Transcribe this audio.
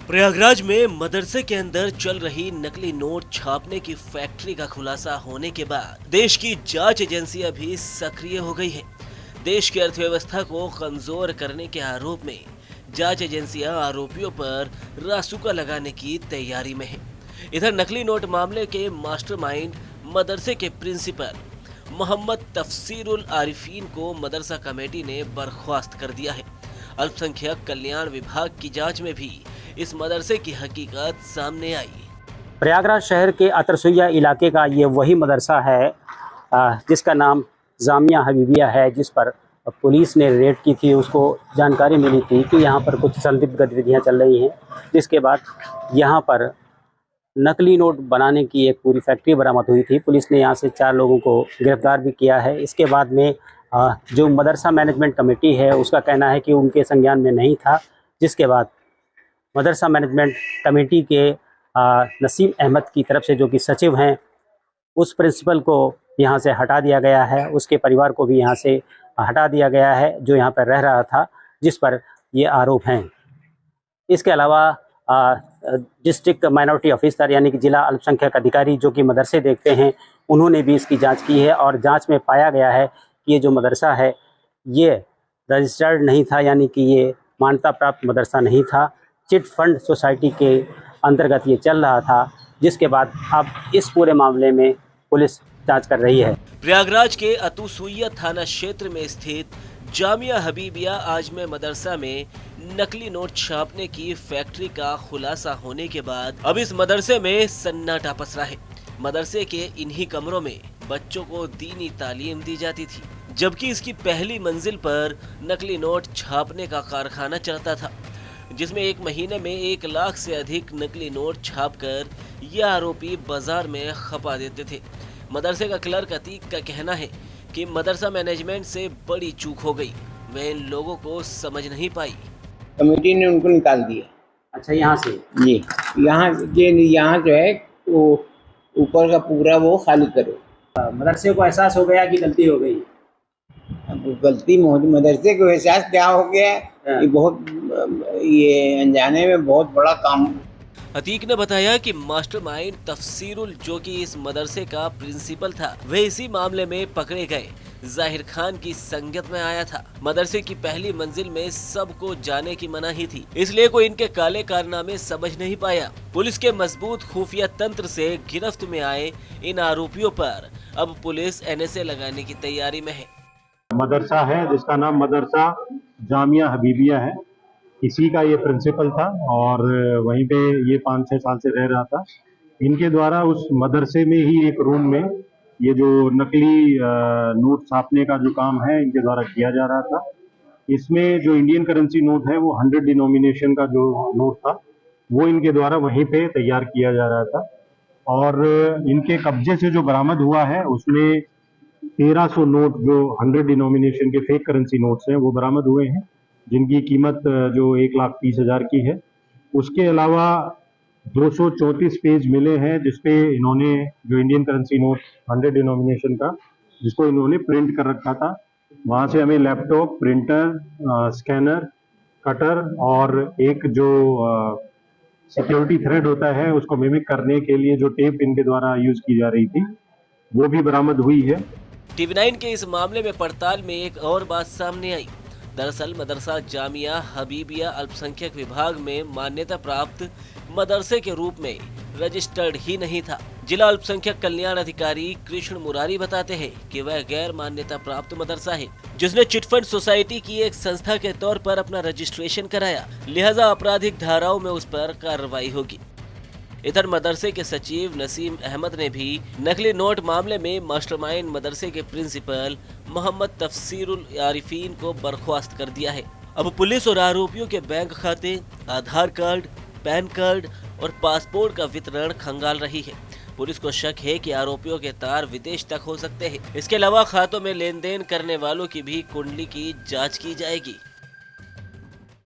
प्रयागराज में मदरसे के अंदर चल रही नकली नोट छापने की फैक्ट्री का खुलासा होने के बाद देश की जांच एजेंसियां भी सक्रिय हो गई हैं। देश की अर्थव्यवस्था को कमजोर करने के आरोप में जांच एजेंसियां आरोपियों पर रासुका लगाने की तैयारी में हैं। इधर नकली नोट मामले के मास्टरमाइंड मदरसे के प्रिंसिपल मोहम्मद तफसीरुल आरिफीन को मदरसा कमेटी ने बर्खास्त कर दिया है। अल्पसंख्यक कल्याण विभाग की जांच में भी इस मदरसे की हकीकत सामने आई। प्रयागराज शहर के अतरसुइया इलाके का ये वही मदरसा है जिसका नाम जामिया हबीबिया है, जिस पर पुलिस ने रेड की थी। उसको जानकारी मिली थी कि यहाँ पर कुछ संदिग्ध गतिविधियाँ चल रही हैं, जिसके बाद यहाँ पर नकली नोट बनाने की एक पूरी फैक्ट्री बरामद हुई थी। पुलिस ने यहाँ से 4 लोगों को गिरफ्तार भी किया है। इसके बाद में जो मदरसा मैनेजमेंट कमेटी है उसका कहना है कि उनके संज्ञान में नहीं था, जिसके बाद मदरसा मैनेजमेंट कमेटी के नसीम अहमद की तरफ से, जो कि सचिव हैं, उस प्रिंसिपल को यहाँ से हटा दिया गया है। उसके परिवार को भी यहाँ से हटा दिया गया है, जो यहाँ पर रह रहा था, जिस पर ये आरोप हैं। इसके अलावा डिस्ट्रिक्ट माइनॉरिटी ऑफिसर यानी कि जिला अल्पसंख्यक अधिकारी जो कि मदरसे देखते हैं, उन्होंने भी इसकी जांच की है और जांच में पाया गया है कि ये जो मदरसा है ये रजिस्टर्ड नहीं था, यानी कि ये मान्यता प्राप्त मदरसा नहीं था। चिट फंड सोसाइटी के अंतर्गत ये चल रहा था, जिसके बाद अब इस पूरे मामले में पुलिस जांच कर रही है। प्रयागराज के अतुसुइया थाना क्षेत्र में स्थित जामिया हबीबिया आजमे मदरसा में नकली नोट छापने की फैक्ट्री का खुलासा होने के बाद अब इस मदरसे में सन्नाटा पसरा है। मदरसे के इन्हीं कमरों में बच्चों को दीनी तालीम दी जाती थी, जबकि इसकी पहली मंजिल पर नकली नोट छापने का कारखाना चलता था, जिसमें एक महीने में 1 लाख से अधिक नकली नोट छापकर ये आरोपी बाजार में खपा देते थे। मदरसे का क्लर्क अतीक का कहना है कि मदरसा मैनेजमेंट से बड़ी चूक हो गई, वे इन लोगों को समझ नहीं पाई। कमेटी ने उनको निकाल दिया। अच्छा, यहाँ से जी, यहाँ जो है वो ऊपर का पूरा वो खाली करो। मदरसे को एहसास हो गया कि गलती हो गई। अब गलती मदरसे को एहसास क्या हो गया, ये अनजाने में बहुत बड़ा काम। अतीक ने बताया कि मास्टरमाइंड तफसीरुल, जो कि इस मदरसे का प्रिंसिपल था, वे इसी मामले में पकड़े गए। जाहिर खान की संगत में आया था। मदरसे की पहली मंजिल में सबको जाने की मनाही थी, इसलिए कोई इनके काले कारनामे समझ नहीं पाया। पुलिस के मजबूत खुफिया तंत्र से गिरफ्त में आए इन आरोपियों पर अब पुलिस NSA लगाने की तैयारी में है। मदरसा है जिसका नाम मदरसा जामिया हबीबिया है, इसी का ये प्रिंसिपल था और वहीं पे ये 5-6 साल से रह रहा था। इनके द्वारा उस मदरसे में ही एक रूम में ये जो नकली नोट छापने का जो काम है इनके द्वारा किया जा रहा था। इसमें जो इंडियन करेंसी नोट है वो 100 डिनोमिनेशन का जो नोट था वो इनके द्वारा वहीं पे तैयार किया जा रहा था और इनके कब्जे से जो बरामद हुआ है उसमें 1300 नोट जो 100 डिनोमिनेशन के फेक करेंसी नोट्स हैं वो बरामद हुए हैं, जिनकी कीमत जो 1,30,000 की है। उसके अलावा 234 पेज मिले हैं जिसपे इन्होंने जो इंडियन करेंसी नोट 100 डिनोमिनेशन का जिसको इन्होंने प्रिंट कर रखा था, वहाँ से हमें लैपटॉप, प्रिंटर, स्कैनर, कटर और एक जो सिक्योरिटी थ्रेड होता है उसको मिमिक करने के लिए जो टेप इनके द्वारा यूज की जा रही थी वो भी बरामद हुई है। TV9 के इस मामले में पड़ताल में एक और बात सामने आई। दरअसल मदरसा जामिया हबीबिया अल्पसंख्यक विभाग में मान्यता प्राप्त मदरसे के रूप में रजिस्टर्ड ही नहीं था। जिला अल्पसंख्यक कल्याण अधिकारी कृष्ण मुरारी बताते हैं कि वह गैर मान्यता प्राप्त मदरसा है, जिसने चिटफंड सोसाइटी की एक संस्था के तौर पर अपना रजिस्ट्रेशन कराया, लिहाजा आपराधिक धाराओं में उस पर कार्रवाई होगी। इधर मदरसे के सचिव नसीम अहमद ने भी नकली नोट मामले में मास्टरमाइंड मदरसे के प्रिंसिपल मोहम्मद तफसीरुल आरिफीन को बर्खास्त कर दिया है। अब पुलिस और आरोपियों के बैंक खाते, आधार कार्ड, पैन कार्ड और पासपोर्ट का वितरण खंगाल रही है। पुलिस को शक है कि आरोपियों के तार विदेश तक हो सकते हैं। इसके अलावा खातों में लेन देन करने वालों की भी कुंडली की जांच की जाएगी।